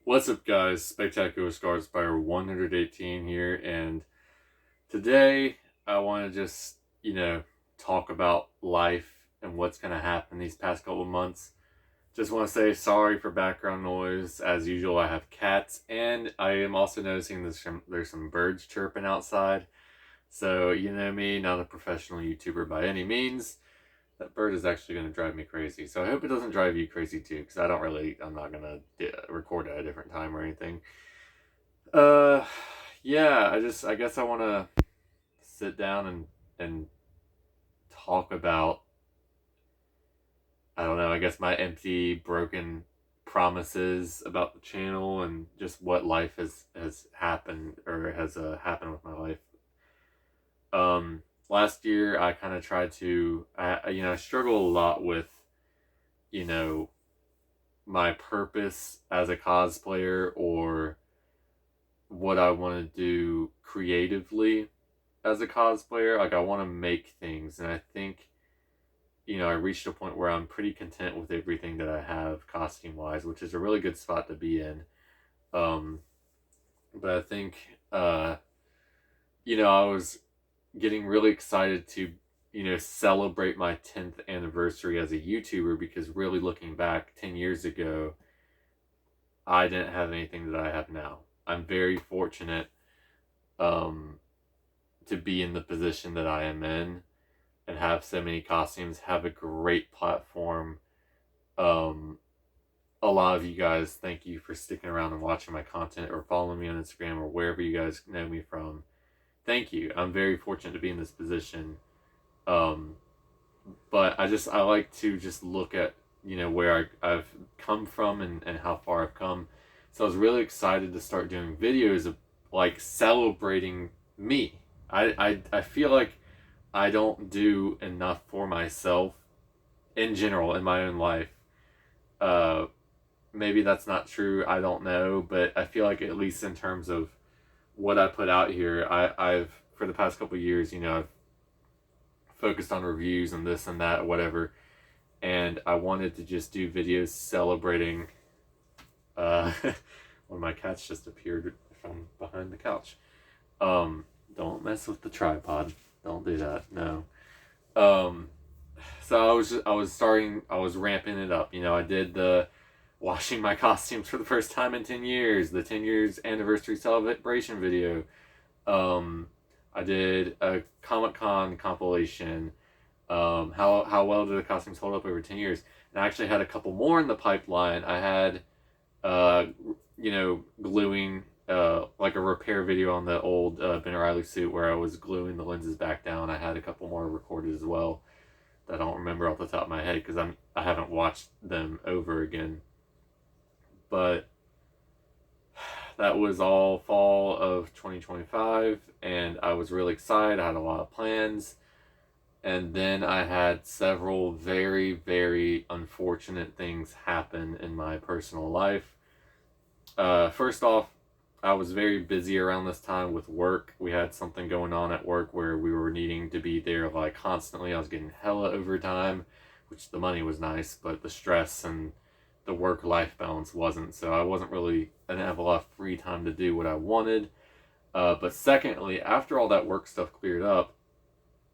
What's up, guys? Spectacular Scar Spire 118 here, and today I want to just, talk about life and what's going to happen these past couple of months. Just want to say sorry for background noise. As usual, I have cats, and I am also noticing there's some birds chirping outside. So, you know me, not a professional YouTuber by any means. That bird is actually going to drive me crazy. So I hope it doesn't drive you crazy too, because I'm not going to record at a different time or anything. Uh, yeah, I guess I want to sit down and talk about, I don't know, I guess my empty, broken promises about the channel and just what life has happened or has happened with my life. Last year I kind of tried to, I struggle a lot with, you know, my purpose as a cosplayer or what I want to do creatively as a cosplayer. Like, I want to make things, and I think, I reached a point where I'm pretty content with everything that I have costume wise, which is a really good spot to be in. Um, but I think, I was getting really excited to, celebrate my 10th anniversary as a YouTuber, because really looking back 10 years ago, I didn't have anything that I have now. I'm very fortunate um, to be in the position that I am in and have so many costumes, have a great platform. Um, a lot of you guys, thank you for sticking around and watching my content or following me on Instagram or wherever you guys know me from. Thank you. I'm very fortunate to be in this position. Um, but I like to just look at, where I've come from and how far I've come. So I was really excited to start doing videos of like celebrating me. I feel like I don't do enough for myself in general in my own life. Uh, Maybe that's not true. I don't know, but I feel like, at least in terms of what I put out here, I've for the past couple of years, I've focused on reviews and this and that, whatever. And I wanted to just do videos celebrating. One of my cats just appeared from behind the couch. Don't mess with the tripod. Don't do that. No. Um, so I was ramping it up. I did the washing my costumes for the first time in 10 years, the 10 years anniversary celebration video. Um, I did a Comic-Con compilation. How well did the costumes hold up over 10 years? And I actually had a couple more in the pipeline. I had, uh, gluing, like a repair video on the old Ben Riley suit where I was gluing the lenses back down. I had a couple more recorded as well that I don't remember off the top of my head because I haven't watched them over again. But that was all fall of 2025, and I was really excited. I had a lot of plans, and then I had several very, very unfortunate things happen in my personal life. First off, I was very busy around this time with work. We had something going on at work where we were needing to be there like constantly. I was getting hella overtime, which the money was nice, but the stress and the work life balance wasn't. So I didn't have a lot of free time to do what I wanted. But secondly, after all that work stuff cleared up,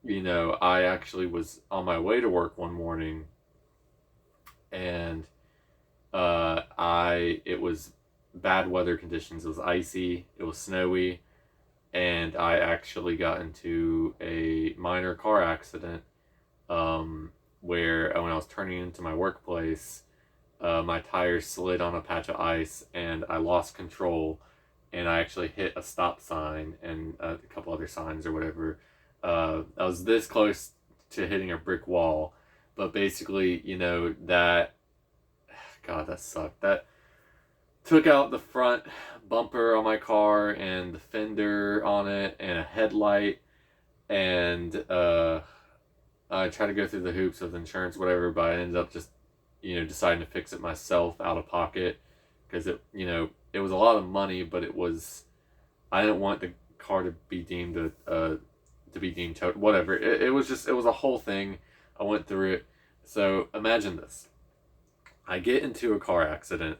I actually was on my way to work one morning, and it was bad weather conditions. It was icy, it was snowy, and I actually got into a minor car accident, where when I was turning into my workplace, my tire slid on a patch of ice and I lost control, and I actually hit a stop sign and a couple other signs or whatever. I was this close to hitting a brick wall, but basically, God, that sucked. That took out the front bumper on my car and the fender on it and a headlight, and I tried to go through the hoops with insurance, whatever, but I ended up just, deciding to fix it myself out of pocket, because it was a lot of money, but I didn't want the car to be deemed total, whatever. It was a whole thing. I went through it. So imagine this: I get into a car accident.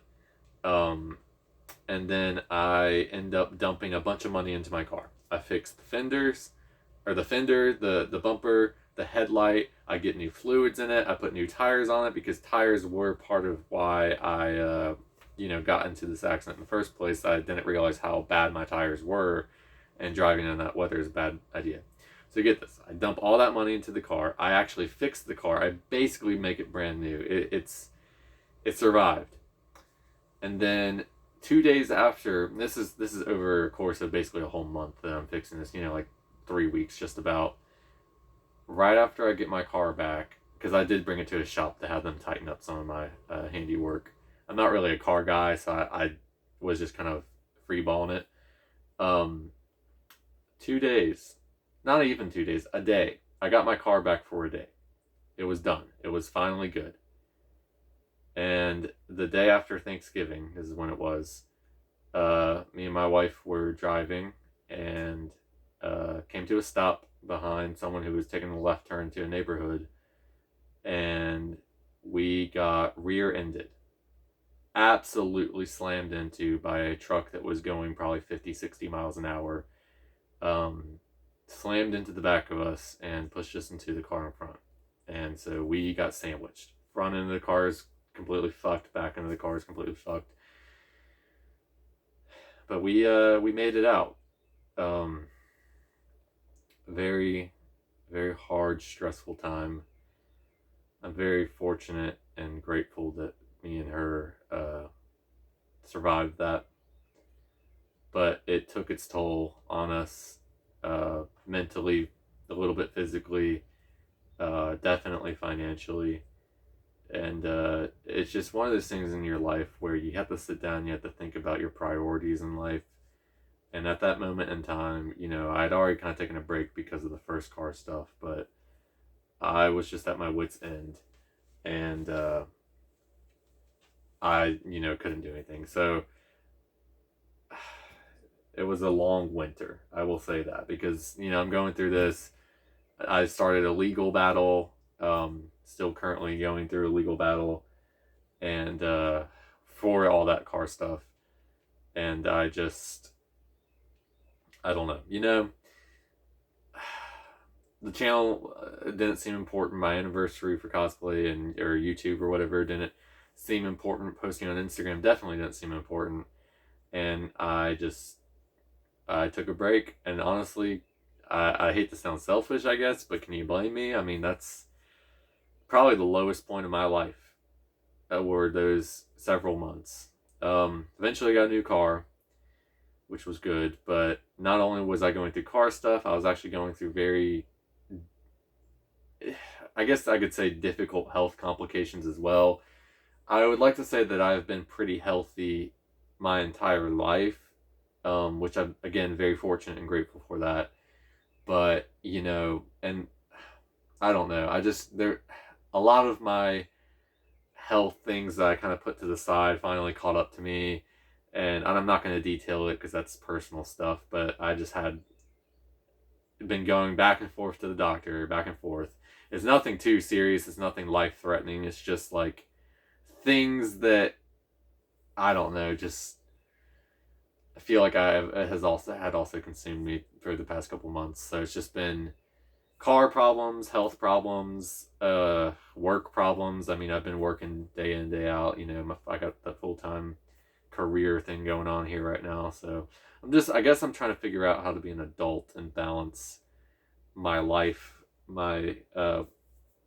Um, and then I end up dumping a bunch of money into my car. I fix the fenders, or the fender, the bumper, the headlight. I get new fluids in it. I put new tires on it because tires were part of why I, got into this accident in the first place. I didn't realize how bad my tires were, and driving in that weather is a bad idea. So get this, I dump all that money into the car. I actually fix the car. I basically make it brand new. It survived. And then 2 days after, this is over a course of basically a whole month that I'm fixing this, like 3 weeks just about. Right after I get my car back, because I did bring it to a shop to have them tighten up some of my handiwork. I'm not really a car guy, so I was just kind of freeballing it. Um, 2 days, not even 2 days, a day. I got my car back for a day. It was done. It was finally good. And the day after Thanksgiving is when it was. Me and my wife were driving and came to a stop behind someone who was taking a left turn to a neighborhood, and we got rear-ended, absolutely slammed into by a truck that was going probably 50, 60 miles an hour. Slammed into the back of us and pushed us into the car in front. And so we got sandwiched. Front end of the car is completely fucked. Back end of the car is completely fucked. But we made it out. Very, very hard, stressful time. I'm very fortunate and grateful that me and her survived that. But it took its toll on us, mentally, a little bit physically, definitely financially. And it's just one of those things in your life where you have to sit down, you have to think about your priorities in life. And at that moment in time, I'd already kind of taken a break because of the first car stuff, but I was just at my wit's end. And I, couldn't do anything. So it was a long winter, I will say that, because, I'm going through this. I started a legal battle, still currently going through a legal battle, and for all that car stuff. And I don't know. The channel didn't seem important. My anniversary for cosplay or YouTube or whatever didn't seem important. Posting on Instagram definitely didn't seem important. And I took a break. And honestly, I hate to sound selfish, I guess, but can you blame me? I mean, that's probably the lowest point of my life were those several months. Eventually I got a new car, which was good, but not only was I going through car stuff, I was actually going through very, I guess I could say, difficult health complications as well. I would like to say that I've been pretty healthy my entire life, which I'm, again, very fortunate and grateful for that. But, and I don't know, a lot of my health things that I kind of put to the side finally caught up to me. And I'm not going to detail it because that's personal stuff, but I just had been going back and forth to the doctor, back and forth. It's nothing too serious. It's nothing life-threatening. It's just like things that, I don't know, just I feel like it has also consumed me for the past couple months. So it's just been car problems, health problems, work problems. I mean, I've been working day in, day out. I got the full-time career thing going on here right now. So I guess I'm trying to figure out how to be an adult and balance my life, my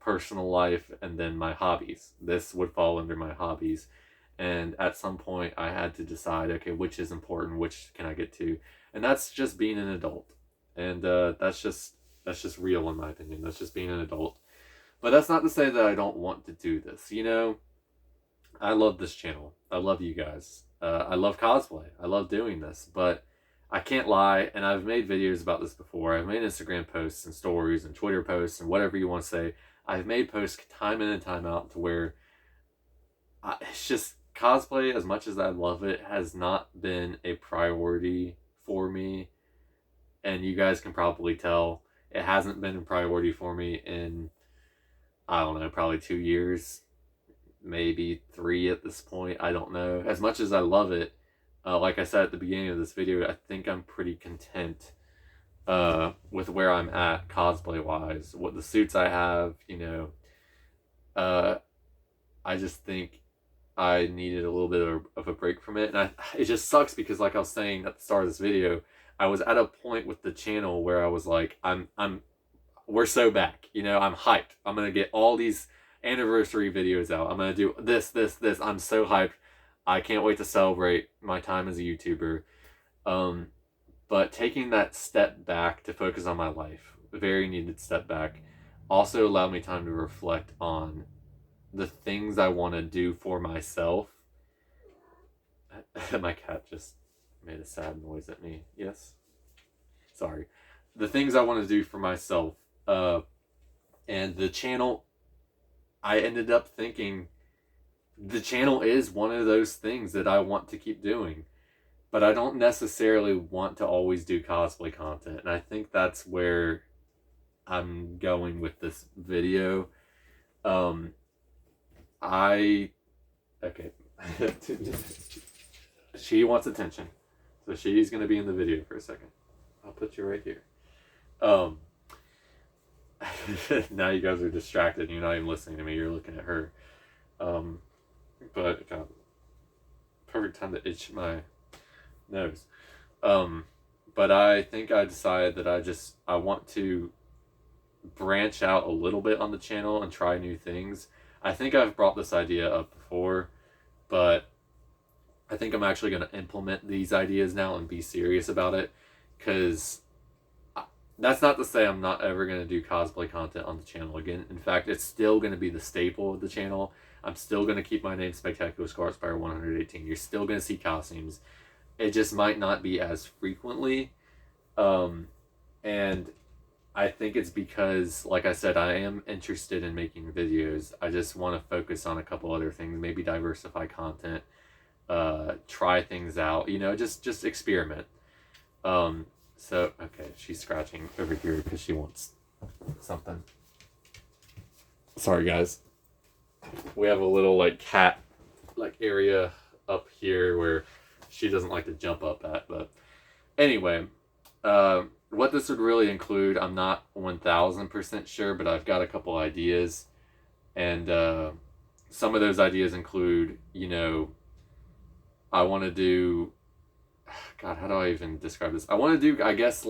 personal life, and then my hobbies. This would fall under my hobbies. And at some point I had to decide, okay, which is important, which can I get to? And that's just being an adult. And that's just real in my opinion. That's just being an adult. But that's not to say that I don't want to do this. I love this channel. I love you guys. I love cosplay. I love doing this. But I can't lie, and I've made videos about this before. I've made Instagram posts and stories and Twitter posts and whatever you want to say. I've made posts time in and time out to where it's just cosplay, as much as I love it, has not been a priority for me. And you guys can probably tell it hasn't been a priority for me in, I don't know, probably 2 years, maybe 3 at this point. I don't know. As much as I love it, like I said at the beginning of this video, I think I'm pretty content with where I'm at cosplay wise, what the suits I have, uh, I just think I needed a little bit of a break from it, and it just sucks because, like I was saying at the start of this video, I was at a point with the channel where I was like, we're so back, I'm hyped. I'm gonna get all these anniversary videos out. I'm gonna do this. I'm so hyped. I can't wait to celebrate my time as a YouTuber. Um, but taking that step back to focus on my life, a very needed step back, also allowed me time to reflect on the things I want to do for myself. My cat just made a sad noise at me. Yes? Sorry. The things I want to do for myself. And the channel, I ended up thinking the channel is one of those things that I want to keep doing. But I don't necessarily want to always do cosplay content. And I think that's where I'm going with this video. Okay. She wants attention. So she's going to be in the video for a second. I'll put you right here. Now you guys are distracted. You're not even listening to me. You're looking at her. But God, perfect time to itch my nose. But I think I decided that I want to branch out a little bit on the channel and try new things. I think I've brought this idea up before, but I think I'm actually going to implement these ideas now and be serious about it, because that's not to say I'm not ever going to do cosplay content on the channel again. In fact, it's still going to be the staple of the channel. I'm still going to keep my name Spectacular Scarlet Spider 118. You're still going to see costumes. It just might not be as frequently. And I think it's because, like I said, I am interested in making videos. I just want to focus on a couple other things, maybe diversify content, try things out, just experiment. So, okay, she's scratching over here because she wants something. Sorry, guys. We have a little, cat, area up here where she doesn't like to jump up at. But anyway, what this would really include, I'm not 1000% sure, but I've got a couple ideas. And some of those ideas include, I want to do... God, how do I even describe this? I want to do, I guess,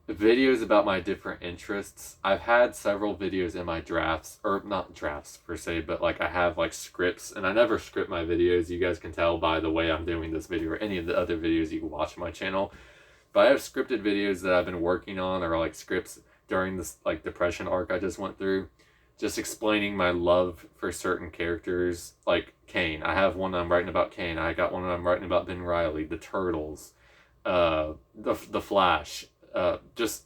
videos about my different interests. I've had several videos in my drafts, or not drafts per se, but I have scripts, and I never script my videos. You guys can tell by the way I'm doing this video or any of the other videos you can watch on my channel. But I have scripted videos that I've been working on, or scripts during this depression arc I just went through, just explaining my love for certain characters, like Kane. I have one I'm writing about Kane. I got one I'm writing about Ben Reilly, the Turtles, the Flash. Just,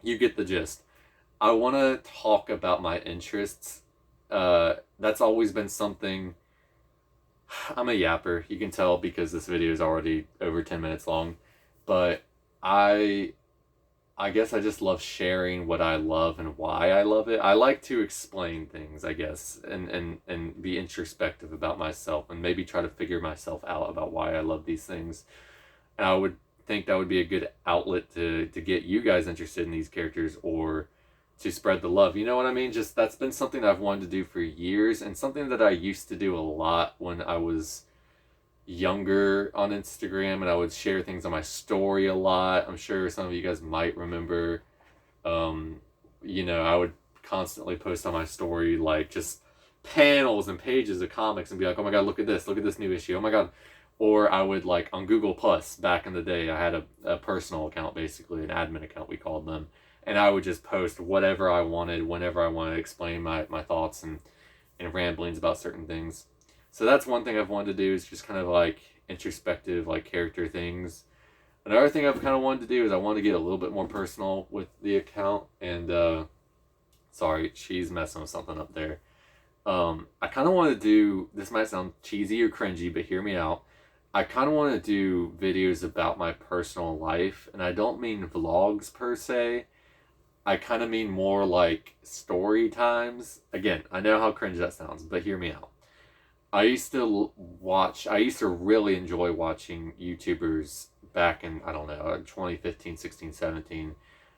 you get the gist. I want to talk about my interests. That's always been something. I'm a yapper. You can tell because this video is already over 10 minutes long. But I guess I just love sharing what I love and why I love it. I like to explain things, I guess, and be introspective about myself and maybe try to figure myself out about why I love these things. And I would think that would be a good outlet to get you guys interested in these characters, or to spread the love. You know what I mean? Just, that's been something I've wanted to do for years, and something that I used to do a lot when I was younger on Instagram, and I would share things on my story a lot. I'm sure some of you guys might remember. I would constantly post on my story just panels and pages of comics and be like, oh my god, look at this new issue, oh my god. Or I would, on Google Plus back in the day, I had a personal account, basically an admin account we called them, and I would just post whatever I wanted whenever I wanted to explain my thoughts and ramblings about certain things. So that's one thing I've wanted to do, is just kind of introspective, character things. Another thing I've kind of wanted to do is I want to get a little bit more personal with the account. And sorry, she's messing with something up there. I kind of want to do, this might sound cheesy or cringy, but hear me out. I kind of want to do videos about my personal life, and I don't mean vlogs per se. I kind of mean more story times. Again, I know how cringe that sounds, but hear me out. I used to watch, I used to really enjoy watching YouTubers back in, I don't know, 2015, 16, 17,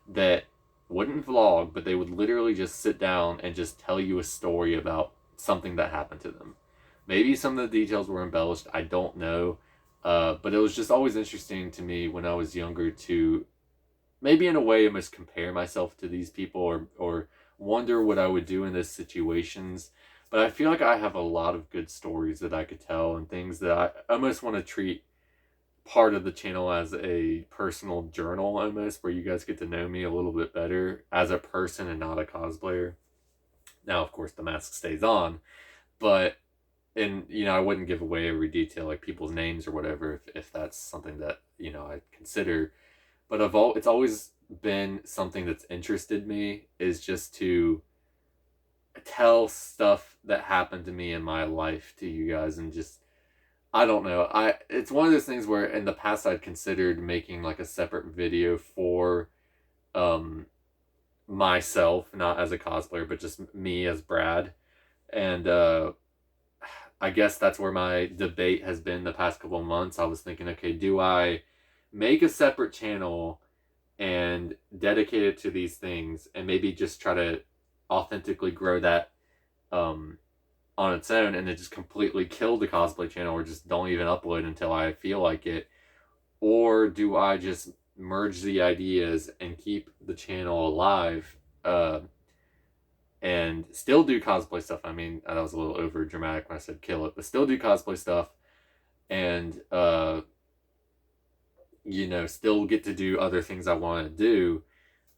that wouldn't vlog, but they would literally just sit down and just tell you a story about something that happened to them. Maybe some of the details were embellished, I don't know. But it was just always interesting to me when I was younger to maybe in a way almost compare myself to these people, or wonder what I would do in those situations. But I feel like I have a lot of good stories that I could tell, and things that I almost want to treat part of the channel as a personal journal, almost, where you guys get to know me a little bit better as a person and not a cosplayer. Now, of course, the mask stays on, but and I wouldn't give away every detail, like people's names or whatever, if that's something that I consider. But it's always been something that's interested me, is just to tell stuff that happened to me in my life to you guys. And just, I don't know, it's one of those things where in the past I'd considered making like a separate video for um myself, not as a cosplayer, but just me as Brad. And I guess that's where my debate has been the past couple of months. I was thinking, okay, do I make a separate channel and dedicate it to these things, and maybe just try to authentically grow that um, on its own, and then just completely kill the cosplay channel, or just don't even upload until I feel like it? Or do I just merge the ideas and keep the channel alive, and still do cosplay stuff? I mean, that was a little over dramatic when I said kill it, but still do cosplay stuff, and still get to do other things I want to do.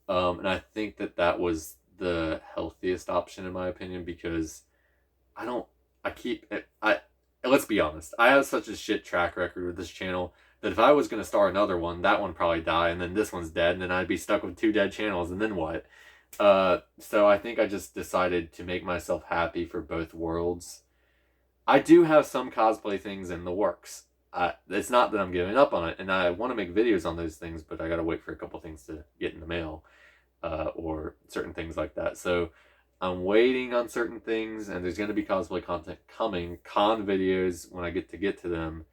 And I think that was the healthiest option in my opinion, because I don't, I keep it, let's be honest, I have such a shit track record with this channel that if I was going to start another one, that one would probably die, and then this one's dead, and then I'd be stuck with two dead channels, and then what? So I think I just decided to make myself happy for both worlds. I do have some cosplay things in the works. It's not that I'm giving up on it, and I want to make videos on those things, but I gotta wait for a couple things to get in the mail, or certain things like that. So I'm waiting on certain things, and there's going to be cosplay content coming, con videos when I get to them.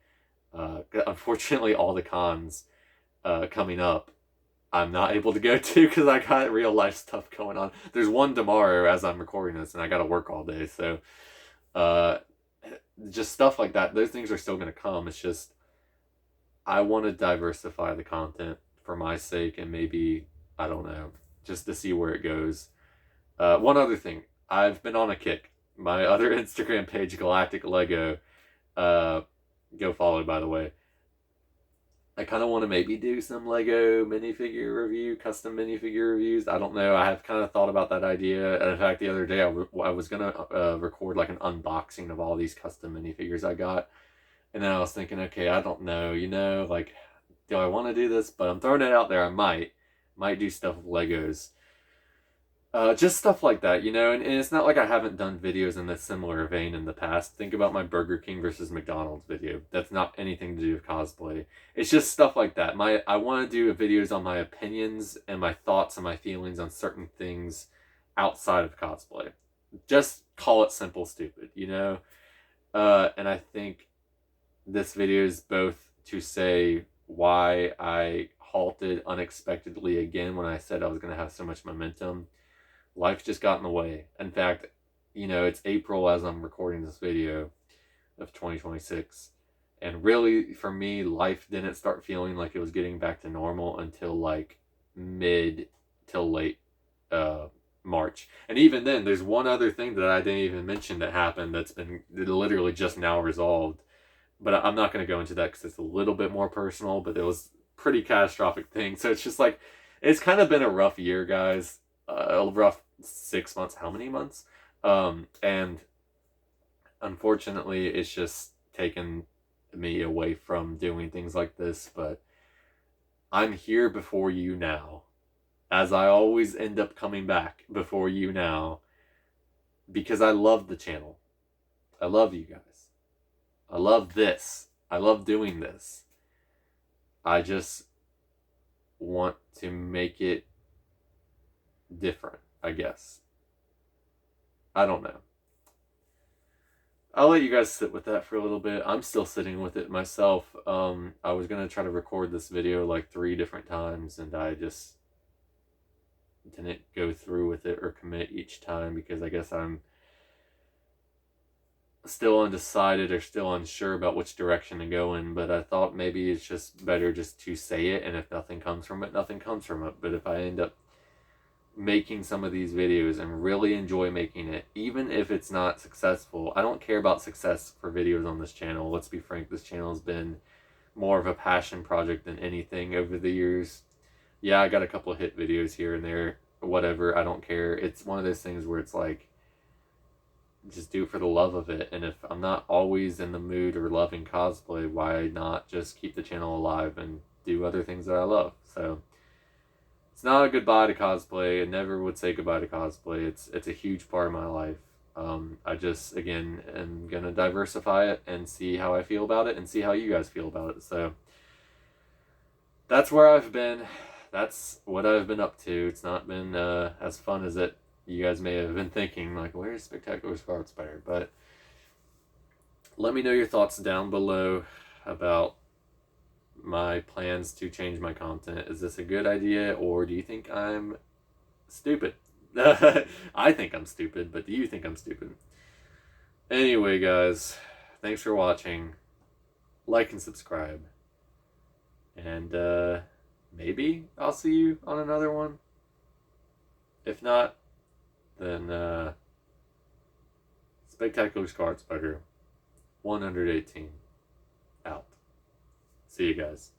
Unfortunately, all the cons coming up, I'm not able to go to because I got real life stuff going on. There's one tomorrow as I'm recording this, and I got to work all day. So uh, just stuff like that. Those things are still going to come. It's just I want to diversify the content for my sake, and maybe, I don't know, just to see where it goes. One other thing, I've been on a kick. My other Instagram page, Galactic Lego, uh, go follow, by the way. I kind of want to maybe do some Lego minifigure review, custom minifigure reviews. I don't know. I have kind of thought about that idea. And in fact, the other day I was going to record like an unboxing of all these custom minifigures I got. And then I was thinking, okay, I don't know, like, do I want to do this? But I'm throwing it out there. I might do stuff with Legos. Just stuff like that, and it's not like I haven't done videos in this similar vein in the past. Think about my Burger King versus McDonald's video. That's not anything to do with cosplay. It's just stuff like that. I want to do videos on my opinions and my thoughts and my feelings on certain things outside of cosplay. Just call it simple stupid, and I think this video is both to say why I halted unexpectedly again when I said I was going to have so much momentum. Life just got in the way. In fact, it's April as I'm recording this video of 2026. And really, for me, life didn't start feeling like it was getting back to normal until like mid till late March. And even then, there's one other thing that I didn't even mention that happened that's been literally just now resolved. But I'm not going to go into that because it's a little bit more personal, but it was pretty catastrophic thing. So it's just like, it's kind of been a rough year, guys. A rough 6 months. How many months? And unfortunately, it's just taken me away from doing things like this. But I'm here before you now, as I always end up coming back before you now, because I love the channel. I love you guys. I love this. I love doing this. I just want to make it different, I guess. I don't know. I'll let you guys sit with that for a little bit. I'm still sitting with it myself. I was gonna try to record this video like 3 different times, and I just didn't go through with it or commit each time because I guess I'm still undecided or still unsure about which direction to go in. But I thought maybe it's just better just to say it, and if nothing comes from it, nothing comes from it. But if I end up making some of these videos and really enjoy making it, even if it's not successful, I don't care about success for videos on this channel. Let's be frank, this channel has been more of a passion project than anything over the years. Yeah, I got a couple of hit videos here and there, whatever, I don't care. It's one of those things where it's like, just do it for the love of it. And if I'm not always in the mood or loving cosplay, why not just keep the channel alive and do other things that I love? So it's not a goodbye to cosplay. I never would say goodbye to cosplay. It's a huge part of my life. I just, again, am gonna diversify it and see how I feel about it and see how you guys feel about it. So that's where I've been. That's what I've been up to. It's not been as fun as it you guys may have been thinking, like, where's Spectacular Scarlet Spider? But let me know your thoughts down below about my plans to change my content. Is this a good idea, or do you think I'm stupid? I think I'm stupid, but do you think I'm stupid? Anyway, guys, thanks for watching. Like and subscribe. And maybe I'll see you on another one. If not, then Spectacular Scarlet Spider 118 out. See you guys.